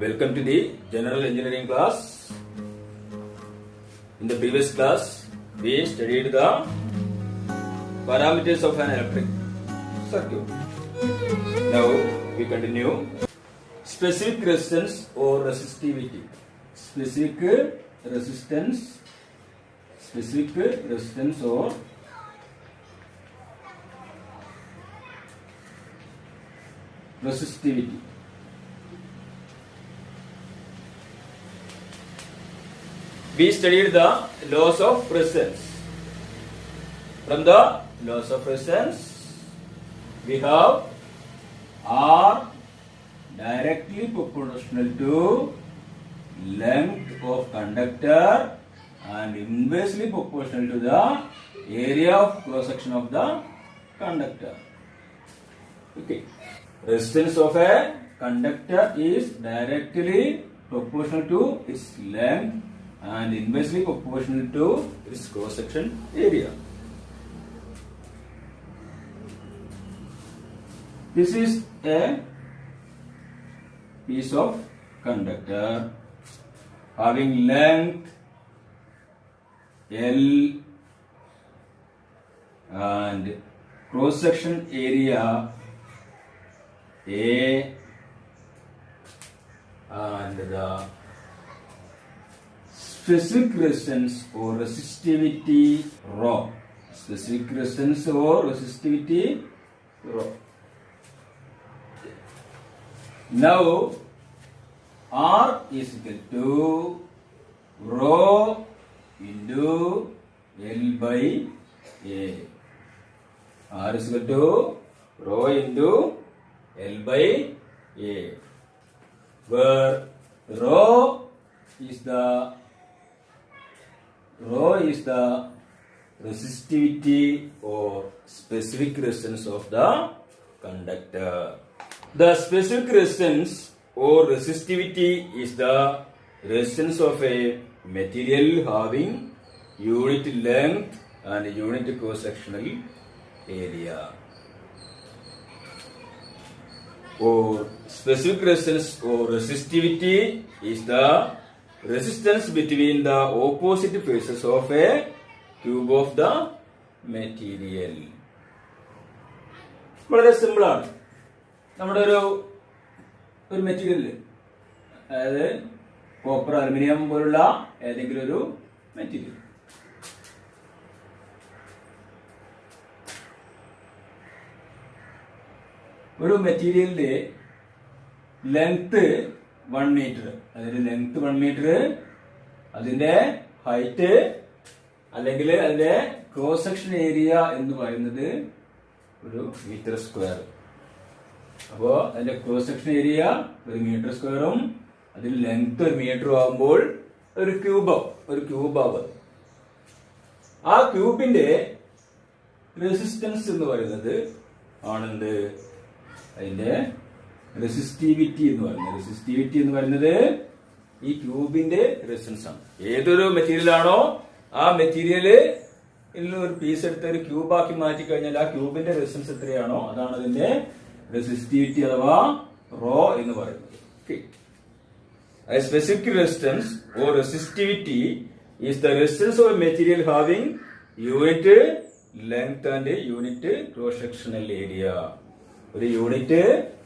Welcome to the general engineering class. In the previous class, we studied the parameters of an electric circuit. Now we continue. Specific resistance or resistivity. Specific resistance or resistivity. We studied the laws of resistance. From the laws of resistance, we have R directly proportional to length of conductor and inversely proportional to the area of cross section of the conductor. Okay. Resistance of a conductor is directly proportional to its length and inversely proportional to its cross section area. This is a piece of conductor having length L and cross section area A and the specific resistance or resistivity rho. Specific resistance or resistivity rho. Now R is equal to rho into L by A. R is equal to rho into L by A, where rho is the resistivity or specific resistance of the conductor. The specific resistance or resistivity is the resistance of a material having unit length and unit cross-sectional area. Or specific resistance or resistivity is the resistance between the opposite faces of a cube of the material. വളരെ simple ആണ്. നമ്മുടെ ഒരു material, അതായത് copper, aluminium പോലുള്ള ഏതെങ്കിലും ഒരു material, ഒരു മെറ്റീരിയലിന്റെ ലെങ്ത് 1 മീറ്റർ, അതായത് ലെങ്ത് 1 മീറ്റർ, അതിന്റെ ഹൈറ്റ് അല്ലെങ്കിൽ അതിന്റെ ക്രോസ് സെക്ഷൻ ഏരിയ എന്ന് പറയുന്നത് ഒരു മീറ്റർ സ്ക്വയർ. അപ്പോ അതിന്റെ ക്രോസ് സെക്ഷൻ ഏരിയ ഒരു മീറ്റർ സ്ക്വയറും അതിൽ ലെങ്ത് 1 മീറ്ററും ആകുമ്പോൾ ഒരു ക്യൂബാവും. ആ ക്യൂബിന്റെ റെസിസ്റ്റൻസ് എന്ന് പറയുന്നത് ആണെന്ത്, അതിന്റെ റെസിസ്റ്റിവിറ്റി എന്ന് പറയുന്നത് ഈ ക്യൂബിന്റെ റെസിസ്റ്റൻസ് ആണ്. ഏതൊരു മെറ്റീരിയൽ ആണോ ആ മെറ്റീരിയല് ഒരു പീസ് എടുത്ത് ഒരു ക്യൂബാക്കി മാറ്റി കഴിഞ്ഞാൽ ആ ക്യൂബിന്റെ റെസിസ്റ്റൻസ് എത്രയാണോ അതാണ് അതിന്റെ റെസിസ്റ്റിവിറ്റി അഥവാ റോ എന്ന് പറയുന്നത്. Specific resistance or resistivity is the resistance of A material having unit length and unit cross sectional area. ഒരു യൂണിറ്റ്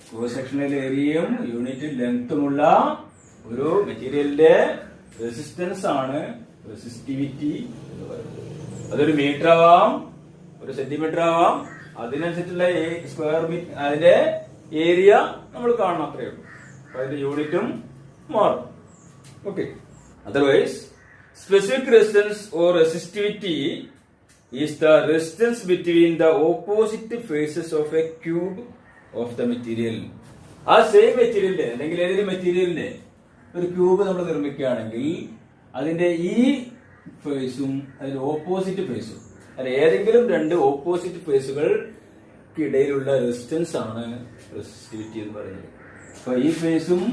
ക്രോസ് സെക്ഷണൽ ഏരിയയും യൂണിറ്റ് ലെങ്ത്തുമുള്ള ഒരു മെറ്റീരിയലിന്റെ റെസിസ്റ്റൻസ് ആണ് റെസിസ്റ്റിവിറ്റി എന്ന് പറയുന്നത്. അതൊരു മീറ്റർ ആവാം, ഒരു സെന്റിമീറ്റർ ആവാം, അതിനനുസരിച്ചുള്ള സ്ക്വയർ മീറ്റർ, അതിന്റെ ഏരിയ നമ്മൾ കാണണം, അത്രയേ ഉള്ളൂ. അതിന്റെ യൂണിറ്റും മാറും. Okay. Otherwise specific resistance or resistivity is the resistance between the opposite faces of a cube of the material. ആ സെയിം മെറ്റീരിയലിന്റെ അല്ലെങ്കിൽ ഏതെങ്കിലും മെറ്റീരിയലിന്റെ ഒരു ക്യൂബ് നമ്മൾ നിർമ്മിക്കുകയാണെങ്കിൽ അതിന്റെ ഈ ഫേസും അതിന്റെ ഓപ്പോസിറ്റ് ഫേസും, അല്ല ഏതെങ്കിലും രണ്ട് ഓപ്പോസിറ്റ് ഫേസുകൾക്കിടയിലുള്ള റെസിസ്റ്റൻസ് ആണ് റെസിസ്റ്റിവിറ്റി എന്ന് പറയുന്നത്. അപ്പൊ ഈ ഫേസും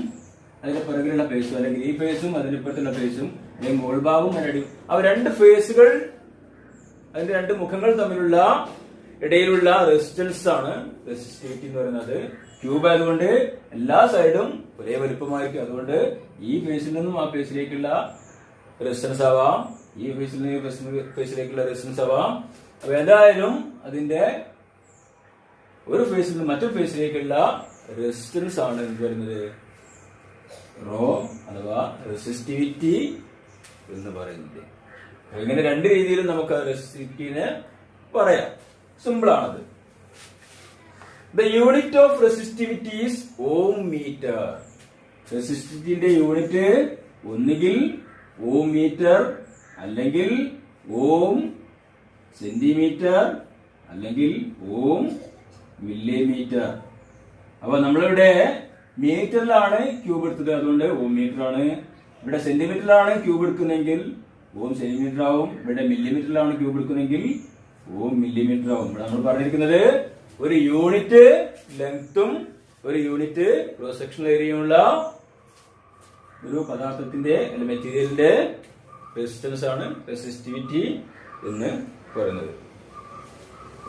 അതിന്റെ പിറകിലുള്ള ഫേസും, അല്ലെങ്കിൽ ഈ ഫേസും അതിനിപ്പുറത്തുള്ള ഫേസും, അല്ലെങ്കിൽ മുകൾഭാഗവും അതിനടി, ആ രണ്ട് ഫേസുകൾ, അതിന്റെ രണ്ട് മുഖങ്ങൾ തമ്മിലുള്ള ഇടയിലുള്ള റെസിസ്റ്റൻസ് ആണ് റെസിസ്റ്റിവിറ്റി എന്ന് പറയുന്നത്. ക്യൂബ് ആയതുകൊണ്ട് എല്ലാ സൈഡും ഒരേ വലുപ്പമായിരിക്കും. അതുകൊണ്ട് ഈ ഫേസിൽ നിന്നും ആ ഫേസിലേക്കുള്ള റെസിസ്റ്റൻസ് ആവാം, ഈ ഫേസിൽ നിന്ന് ഫേസിലേക്കുള്ള റെസിസ്റ്റൻസ് ആവാം. അപ്പൊ എന്തായാലും അതിന്റെ ഒരു ഫേസിൽ നിന്ന് മറ്റൊരു ഫേസിലേക്കുള്ള റെസിസ്റ്റൻസ് ആണ് എന്ത് പറയുന്നത്, റോ അഥവാ റെസിസ്റ്റിവിറ്റി എന്ന് പറയുന്നത്. ഇങ്ങനെ രണ്ട് രീതിയിലും നമുക്ക് റെസിസ്റ്റിവിറ്റിനെ പറയാം. സിമ്പിൾ ആണത്. The unit of resistivity is ohm metre. റെസിസ്റ്റിവിറ്റിന്റെ യൂണിറ്റ് ഒന്നുകിൽ ഓം മീറ്റർ, അല്ലെങ്കിൽ ഓം സെന്റിമീറ്റർ, അല്ലെങ്കിൽ ഓം മില്ലിമീറ്റർ. അപ്പൊ നമ്മളിവിടെ മീറ്ററിലാണ് ക്യൂബ് എടുത്തത്, അതുകൊണ്ട് ഓം മീറ്റർ ആണ്. ഇവിടെ സെന്റിമീറ്ററിലാണ് ക്യൂബ് എടുക്കുന്നതെങ്കിൽ ഓം സെന്റിമീറ്റർ ആവും. ഇവിടെ മില്ലിമീറ്ററിലാണ് ക്യൂബ് എടുക്കുന്നതെങ്കിൽ ഓം മില്ലിമീറ്റർ ആവും. ഇവിടെ നമ്മൾ പറഞ്ഞിരിക്കുന്നത് ഒരു യൂണിറ്റ് ലെങ്ത്തും ഒരു യൂണിറ്റ് ക്രോസ് സെക്ഷൻ ഏരിയയുമുള്ള ഒരു പദാർത്ഥത്തിന്റെ അല്ലെങ്കിൽ മെറ്റീരിയലിന്റെ റെസിസ്റ്റൻസ് ആണ് റെസിസ്റ്റിവിറ്റി എന്ന് പറയുന്നത്.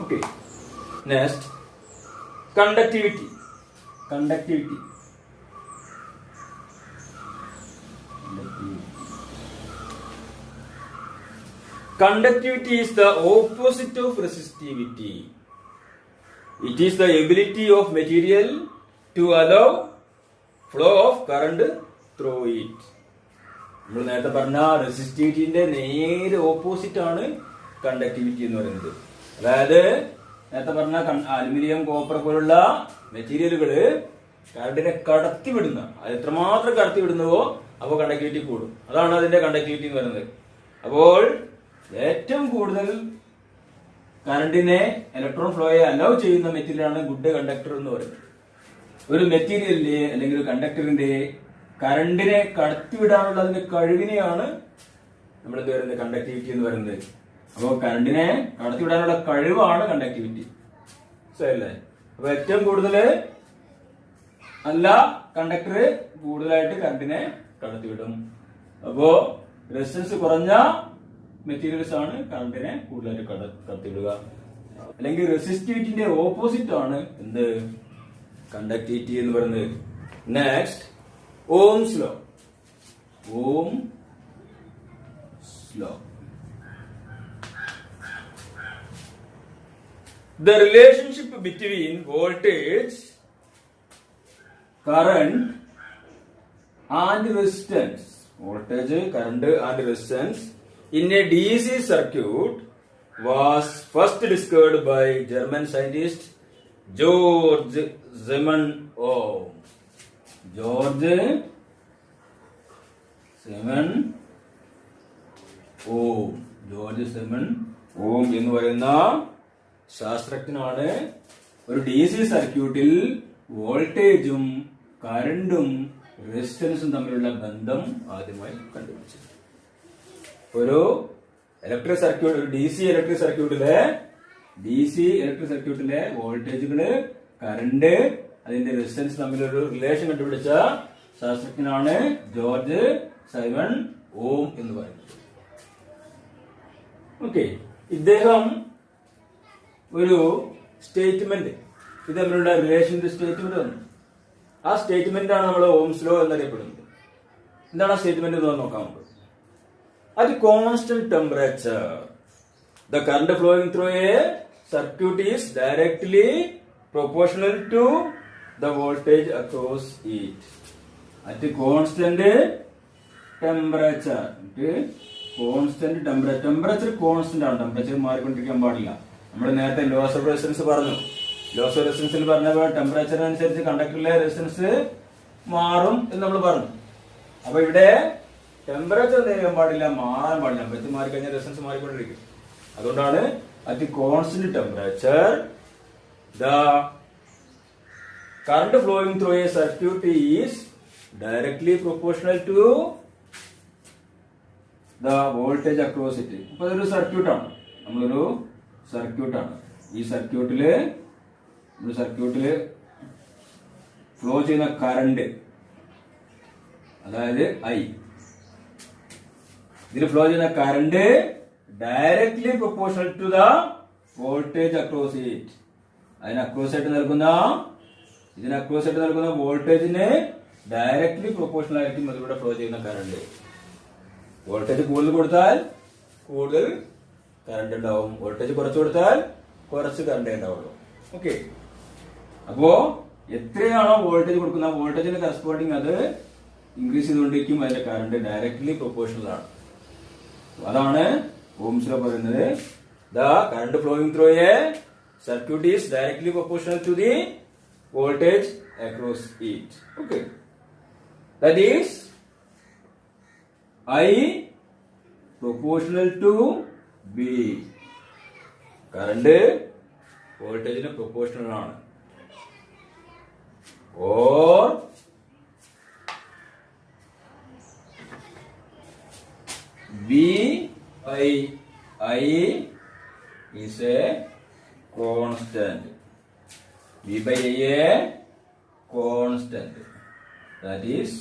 Okay, next conductivity. Conductivity Conductivity is the opposite of resistivity. It is the ability of material to allow flow of current through it. നമ്മൾ നേരത്തെ പറഞ്ഞ റെസിസ്റ്റിവിറ്റിന്റെ നേരെ ഓപ്പോസിറ്റ് ആണ് കണ്ടക്ടിവിറ്റി എന്ന് പറയുന്നത്. അതായത് നേരത്തെ പറഞ്ഞ അലുമിനിയം, കോപ്പർ പോലുള്ള മെറ്റീരിയലുകള് കറണ്ടിനെ കടത്തിവിടുന്ന, അത് എത്രമാത്രം കടത്തിവിടുന്നുവോ അപ്പോൾ കണ്ടക്ടിവിറ്റി കൂടും. അതാണ് അതിന്റെ കണ്ടക്ടിവിറ്റി എന്ന് പറയുന്നത്. അപ്പോൾ ഏറ്റവും കൂടുതൽ കറണ്ടിനെ, ഇലക്ട്രോൺ ഫ്ലോയെ അലൗ ചെയ്യുന്ന മെറ്റീരിയലാണ് ഗുഡ് കണ്ടക്ടർ എന്ന് പറയുന്നത്. ഒരു മെറ്റീരിയലിന്റെ അല്ലെങ്കിൽ ഒരു കണ്ടക്ടറിന്റെ കറണ്ടിനെ കടത്തിവിടാനുള്ള അതിന്റെ കഴിവിനെയാണ് നമ്മൾ എന്ത് പറയുന്നത്, കണ്ടക്ടിവിറ്റി എന്ന് പറയുന്നത്. അപ്പോൾ കറണ്ടിനെ കടത്തിവിടാനുള്ള കഴിവാണ് കണ്ടക്ടിവിറ്റി. ശരിയല്ലേ? അപ്പൊ ഏറ്റവും കൂടുതൽ അല്ല കണ്ടക്ടർ കൂടുതലായിട്ട് കറണ്ടിനെ കടത്തിവിടും. അപ്പോ റെസിസ്റ്റൻസ് കുറഞ്ഞ മെറ്റീരിയൽസ് ആണ് കറണ്ടിനെ കൂടുതലായിട്ട് കടത്തിവിടുക. അല്ലെങ്കിൽ റെസിസ്റ്റിവിറ്റിന്റെ ഓപ്പോസിറ്റ് ആണ് എന്ത്, കണ്ടക്ടിവിറ്റി എന്ന് പറയുന്നത്. Next Ohm's law. Ohm's law. The relationship between voltage, current and resistance, voltage, current and resistance in a DC circuit was first discovered by German scientist George Siemens Ohm. George Siemens Ohm. George Siemens Ohm എന്ന് പറയുന്ന ശാസ്ത്രജ്ഞനാണ് ഒരു DC സർക്യൂട്ടിൽ വോൾട്ടേജും കറണ്ടും റെസിസ്റ്റൻസും തമ്മിലുള്ള ബന്ധം ആദ്യമായി കണ്ടുപിടിച്ചത്. ഒരു ഇലക്ട്രിക് സർക്യൂട്ട്, ഒരു DC ഇലക്ട്രിക് സർക്യൂട്ടിലെ വോൾട്ടേജുകള്, കറണ്ട്, അതിന്റെ റെസിസ്റ്റൻസ് തമ്മിലൊരു റിലേഷൻ കണ്ടുപിടിച്ച ശാസ്ത്രജ്ഞനാണ് ജോർജ് സൈമൺ ഓം എന്ന് പറയുന്നത്. ഓക്കെ, ഇദ്ദേഹം ഒരു സ്റ്റേറ്റ്മെന്റ്, ഇത് തമ്മിലുള്ള റിലേഷന്റെ സ്റ്റേറ്റ്മെന്റ് തന്നു. ആ സ്റ്റേറ്റ്മെന്റ് ആണ് നമ്മൾ ഓംസ് ലോ എന്നറിയപ്പെടുന്നത്. എന്താണ് ആ സ്റ്റേറ്റ്മെന്റ് എന്ന് നോക്കാം നമുക്ക്. At constant temperature, the current flowing through a circuit is directly proportional to the voltage across it. At constant temperature, temperature constant ആണ്. ടെമ്പറേച്ചർ മാറിക്കൊണ്ടിരിക്കാൻ പാടില്ല. നമ്മൾ നേരത്തെ ലോസ് ഓഫ് റെസിസ്റ്റൻസ് പറഞ്ഞു. ലോസ് ഓഫ് റെസിസ്റ്റൻസിൽ പറഞ്ഞപ്പോൾ ടെമ്പറേച്ചറിനനുസരിച്ച് കണ്ടക്ടറിലെ റെസിസ്റ്റൻസ് മാറും എന്ന് നമ്മൾ പറഞ്ഞു. അപ്പൊ ഇവിടെ ടെമ്പറേച്ചർ നേരിടാൻ പാടില്ല, മാറാൻ പാടില്ല. ടെമ്പറേച്ചർ മാറിക്കഴിഞ്ഞാൽ റെസിസ്റ്റൻസ് മാറിക്കൊണ്ടിരിക്കും. അതുകൊണ്ടാണ് at constant temperature the current flowing through a circuit is directly proportional to the voltage across it. അപ്പൊ ഇതൊരു സർക്യൂട്ടാണ്, നമ്മളൊരു സർക്യൂട്ടാണ്. ഈ സർക്യൂട്ടില് ഫ്ലോ ചെയ്യുന്ന കറണ്ട്, അതായത് ഐ, ഇതിൽ ഫ്ലോ ചെയ്യുന്ന current directly proportional to the voltage across it. അതിന് അക്രോസ് ആയിട്ട് നൽകുന്ന ഇതിന് അക്രോസ് ആയിട്ട് നൽകുന്ന വോൾട്ടേജിന് ഡയറക്ട്ലി പ്രൊപ്പോർഷണൽ ആയിരിക്കും അതിലൂടെ ഫ്ലോ ചെയ്യുന്ന കറണ്ട്. വോൾട്ടേജ് കൂടുതൽ കൊടുത്താൽ കൂടുതൽ കറണ്ട് ഉണ്ടാവും, വോൾട്ടേജ് കുറച്ച് കൊടുത്താൽ കുറച്ച് കറണ്ട് ഉണ്ടാവുള്ളൂ. ഓക്കെ, അപ്പോ എത്രയാണോ വോൾട്ടേജ് കൊടുക്കുന്ന വോൾട്ടേജിന് കറസ്പോണ്ടിങ് അത് ഇൻക്രീസ് ചെയ്തുകൊണ്ടിരിക്കും, അതിന്റെ കറണ്ട് ഡയറക്ട്ലി പ്രൊപ്പോർഷണൽ ആണ്. അതാണ് ഓംസ് ലോ പറയുന്നത്. The current flowing through a circuit is directly proportional to the voltage across it. Okay, that is I proportional to B. Current വോൾട്ടേജിന് പ്രൊപ്പോർഷണൽ ആണ്. Or V by I is a constant. V by I a constant. That is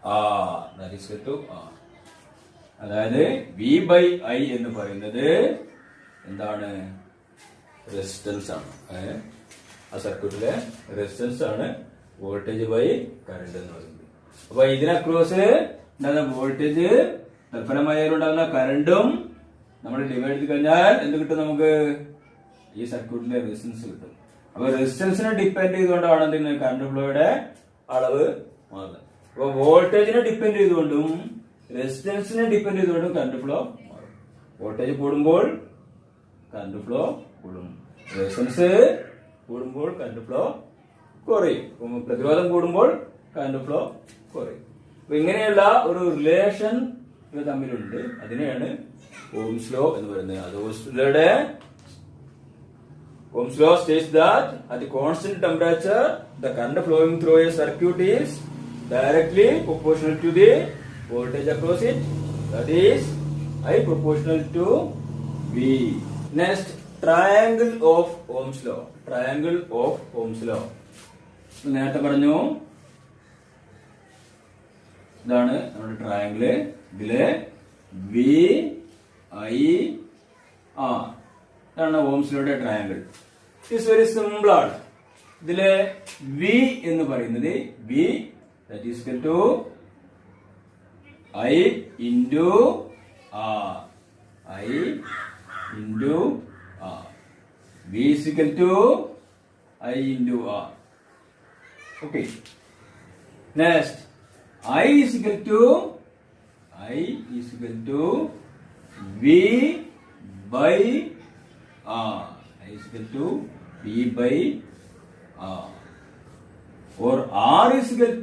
R. That is equal to R. അതായത് V by I എന്ന് പറയുന്നത് എന്താണ്? Resistance ആണ്. ആ സർക്യൂട്ടിലെ resistance ആണ് വോൾട്ടേജ് ബൈ കറണ്ട് എന്ന് പറയുന്നത്. അപ്പൊ ഇതിന് അക്രോസ് ഉണ്ടാകുന്ന വോൾട്ടേജ് തൽഫലമായി ഉണ്ടാകുന്ന കറണ്ടും നമ്മൾ ഡിവൈഡ് ചെയ്ത് കഴിഞ്ഞാൽ എന്ത് കിട്ടും? നമുക്ക് ഈ സർക്യൂട്ടിലെ റെസിസ്റ്റൻസ് കിട്ടും. അപ്പൊ റെസിസ്റ്റൻസിനെ ഡിപ്പെൻഡ് ചെയ്തുകൊണ്ടാണ് എന്തെങ്കിലും കറണ്ട് ഫ്ലോയുടെ അളവ് മാറുന്നത്. അപ്പൊ വോൾട്ടേജിനെ ഡിപ്പെൻഡ് ചെയ്തുകൊണ്ടും റെസിസ്റ്റൻസിനെ ഡിപ്പെൻഡ് ചെയ്തുകൊണ്ടും കറണ്ട് ഫ്ലോ മാറും. വോൾട്ടേജ് കൂടുമ്പോൾ കറണ്ട് ഫ്ലോ കൂടും, റെസിസ്റ്റൻസ് കൂടുമ്പോൾ കറണ്ട് ഫ്ലോ കുറയും, പ്രതിരോധം കൂടുമ്പോൾ കറണ്ട് ഫ്ലോ കുറയും. അപ്പൊ ഇങ്ങനെയുള്ള ഒരു റിലേഷൻ ഇവ തമ്മിലുണ്ട്. അതിനെയാണ് ഓംസ് ലോ എന്ന് പറയുന്നത്. അത് Ohm's law states that at the constant temperature, the current flowing through a circuit is directly proportional to the voltage across it. That is I proportional to V. Next, triangle of Ohm's law. Triangle of Ohm's law. നേരത്തെ പറഞ്ഞു ഇതാണ് നമ്മുടെ triangle. ഇതില് V I R ഇതാണ് Ohm's ലോയുടെ triangle. It's very simple ആണ്. ഇതിലെ V എന്ന് പറയുന്നത് V that is equal to I into R. I into R. V is equal to I into R. Okay. Next, I is equal to V by R. I is equal to V by R. Or R is equal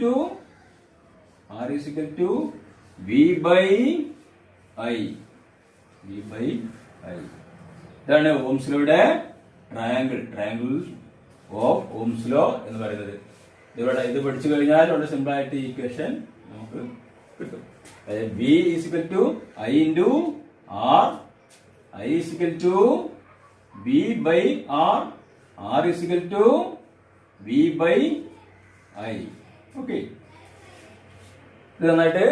to V by I. V by I. ഇതാണ് Ohm's ലോയുടെ triangle of Ohm's law എന്ന് പറയുന്നത്. ഇത് പഠിച്ചു കഴിഞ്ഞാൽ വളരെ simple ആയിട്ട് equation നമുക്ക് കിട്ടും. V is equal to I into R. I is equal to V by R. R is equal to V by I. Okay. ഇത് നന്നായിട്ട്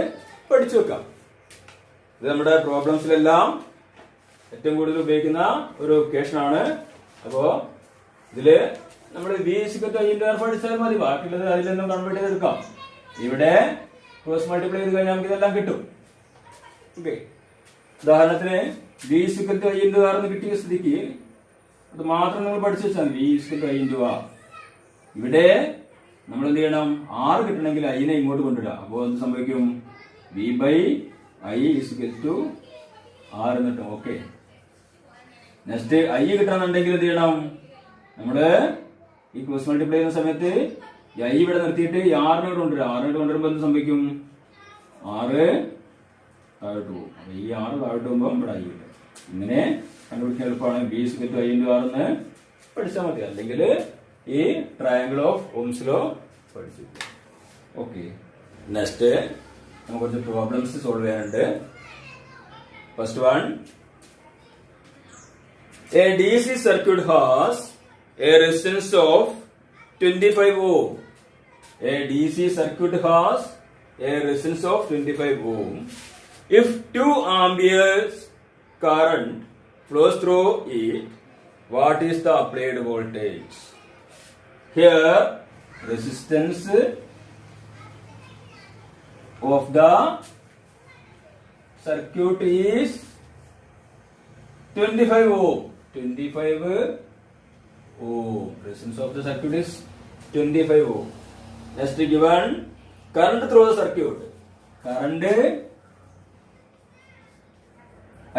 പഠിച്ചു വെക്കാം. ഇത് നമ്മുടെ പ്രോബ്ലംസിലെല്ലാം ഏറ്റവും കൂടുതൽ ഉപയോഗിക്കുന്ന ഒരു ഇക്വേഷൻ ആണ്. അപ്പോ ഇതില് നമ്മൾ V is equal to I into R പഠിച്ചാൽ മതി. ബാക്കിയുള്ളത് അതിൽ നിന്നും കൺവേർട്ട് ചെയ്തെടുക്കാം. ഇവിടെ ക്രോസ് മൾട്ടിപ്ലൈ ചെയ്ത് കഴിഞ്ഞാൽ നമുക്ക് ഇതെല്ലാം കിട്ടും. ഓക്കെ, ഉദാഹരണത്തിന് V is equal to I into R എന്ന് കിട്ടിയ സ്ഥിതിക്ക് അത് മാത്രം നിങ്ങൾ പഠിച്ചു വെച്ചാൽ V is equal to I into R. ഇവിടെ നമ്മൾ എന്ത് ചെയ്യണം? R കിട്ടണമെങ്കിൽ I നെ ഇങ്ങോട്ട് കൊണ്ടുവരാം. അപ്പോൾ എന്ത് സംഭവിക്കും? V by I is equal to R എന്ന് കിട്ടും. ഓക്കെ, നെക്സ്റ്റ് I കിട്ടണമെന്നുണ്ടെങ്കിൽ എന്ത് ചെയ്യണം? നമ്മള് ഈ ക്രോസ് മൾട്ടിപ്ലൈ ചെയ്യുന്ന സമയത്ത് I ഇവിടെ നിർത്തിയിട്ട് ഈ R നോട് കൊണ്ടുവരാം. R നോട് കൊണ്ടുവരുമ്പോൾ എന്ത് സംഭവിക്കും? R താഴോട്ട് പോകും. അപ്പൊ ഈ R താഴോട്ട് പോകുമ്പോൾ ഇവിടെ I കിട്ടും. ഇങ്ങനെ കണ്ടുപിടിക്കാൻ എളുപ്പമാണ്. V is equal to I into R എന്ന് പഠിച്ചാൽ മതി. അല്ലെങ്കിൽ ഈ ട്രയാങ്കിൾ ഓഫ് ഓംസ് ലോ പഠിച്ചു. ഓക്കെ, നെക്സ്റ്റ് നമുക്ക് കുറച്ച് പ്രോബ്ലംസ് സോൾവ് ചെയ്യാനുണ്ട്. First one, a DC circuit has a resistance of 25 ohm. A DC circuit has a resistance of 25 ohm. If 2 amperes current flows through it, what is the applied voltage? here resistance of the circuit is 25 ohm. 25 ohm. Resistance of the circuit is 25 ohm. Next given current through the circuit. Current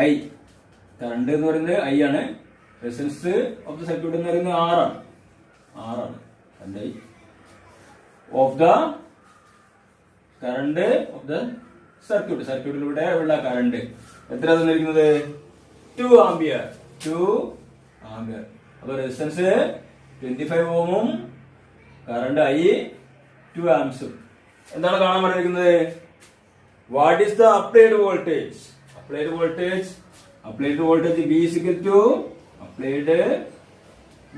I. Current എന്ന് പറയുന്നത് I ആണ്. Resistance of the circuit എന്ന് പറയുന്നത് R ആണ്. R ആണ്. And I of the current of the circuit. സർക്യൂട്ടിലൂടെ ഉള്ള current എത്ര തന്നിരിക്കുന്നത്? 2 ആംപിയർ. 2 ആംപിയർ. അപ്പൊ റെസിസ്റ്റൻസ് 25 ഓമും കറണ്ട് I 2 ആംപ്സും. എന്താണ് കാണാൻ പറഞ്ഞിരിക്കുന്നത്? What is the applied voltage? Applied voltage V is equal to applied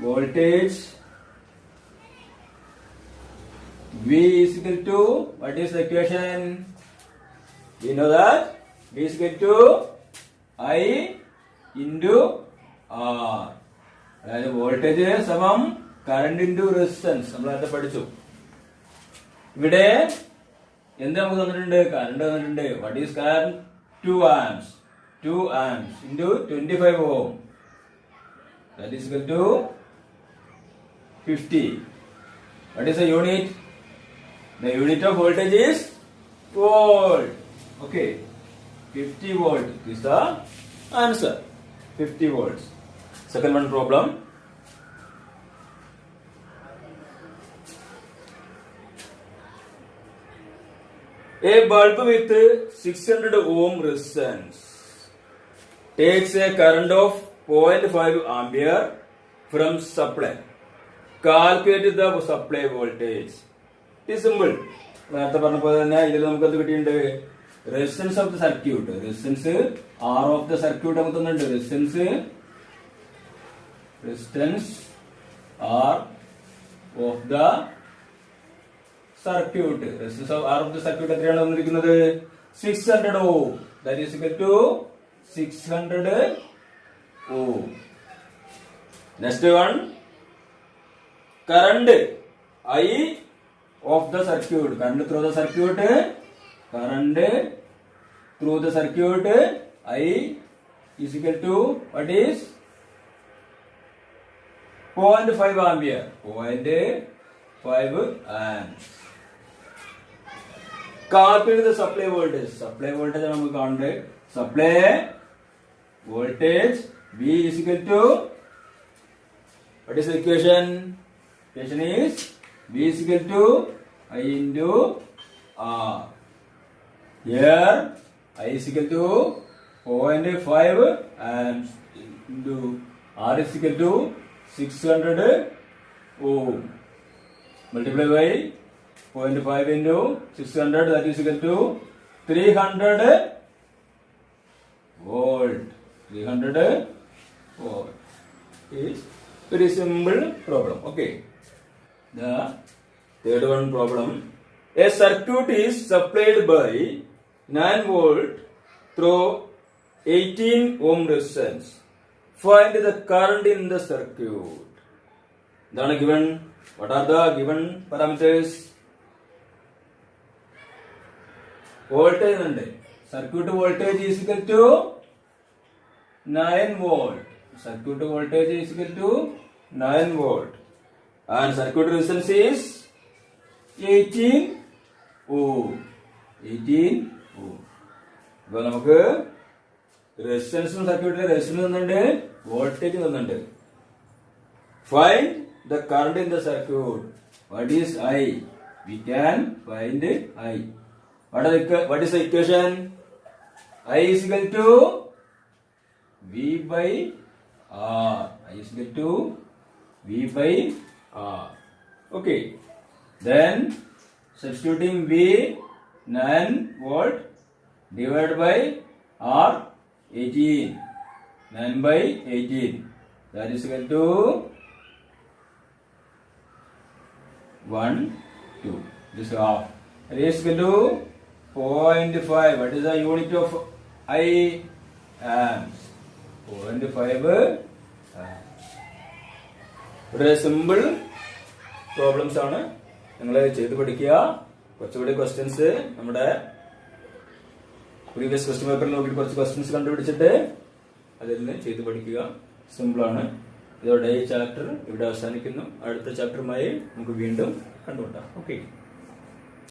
voltage V is equal to, what is the equation? We know that V is equal to I into R. അതായത് voltage സമം current into resistance. നമ്മൾ നേരത്തെ പഠിച്ചു. ഇവിടെ എന്ത് നമുക്ക് തന്നിട്ടുണ്ട്? Current തന്നിട്ടുണ്ട്. What is current? 2 amps. 2 amps into 25 ohm. That is equal to 50. What is the unit? The unit of voltage is volt. Okay. 50 volt is the answer. 50 volts. Second one problem. A bulb with 600 ohm resistance takes a current of 0.5 ampere from supply. Calculate the supply voltage. It is simple. നേരത്തെ പറഞ്ഞപ്പോൾ തന്നെ ഇതിൽ നമുക്ക് എന്ത് കിട്ടിയിട്ടുണ്ട്? Resistance of the circuit. Resistance R of the circuit നമുക്ക് തന്നിട്ടുണ്ട്. Resistance R of the circuit. Resistance of R of the circuit എത്രയാണ് തന്നിരിക്കുന്നത്? 600 ohm. That is equal to 600 ohm. Next one, current I of the circuit. Current through the circuit. Current through the circuit I is equal to, what is? 0.5 ampere. 0.5 amps. Calculate the supply voltage. Supply voltage നമുക്ക് കാണണ്ടേ. Supply voltage V is equal to, what is the equation? Equation is V is equal to I into R. Here I is equal to 0.5 amps into R is equal to 600 ohm. Multiply by 0.5 into 600, that is equal to 300 volt. 300 volt. It's very simple problem. Okay. The third one problem. A circuit is supplied by 9 volt through 18 ohm resistance. Find the current in the circuit. Then given, what are the given parameters? Voltage ഉണ്ട്. Circuit voltage is equal to 9 volt. Circuit voltage is equal to 9 volt. And circuit resistance is 18 ohm. 18 ohm. അപ്പോൾ നമുക്ക് റെസിസ്റ്റൻസും സർക്യൂട്ടിലെ resistance തന്നിട്ടുണ്ട്, voltage തന്നിട്ടുണ്ട്. Find the current in the circuit. What is I? We can find I. What is the equation? I is equal to V by R. I is equal to V by R. Okay. Then substituting V 9 volt divided by R 18. 9 by 18. That is equal to 1, 2. This is half. It is equal to 0.5. What is the unit of I? Amps. 0.5 amps. Very simple problems ആണ്. നിങ്ങൾ ചെയ്ത് പഠിക്കുക. കുറച്ചുകൂടി questions നമ്മുടെ previous question പേപ്പറിൽ നോക്കിയിട്ട് കുറച്ച് questions കണ്ടുപിടിച്ചിട്ട് അതിൽ നിന്ന് ചെയ്ത് പഠിക്കുക. സിമ്പിൾ ആണ്. ഇതോടെ ഈ ചാപ്റ്റർ ഇവിടെ അവസാനിക്കുന്നു. അടുത്ത ചാപ്റ്ററുമായി നമുക്ക് വീണ്ടും കണ്ടുമുട്ടാം. ഓക്കെ.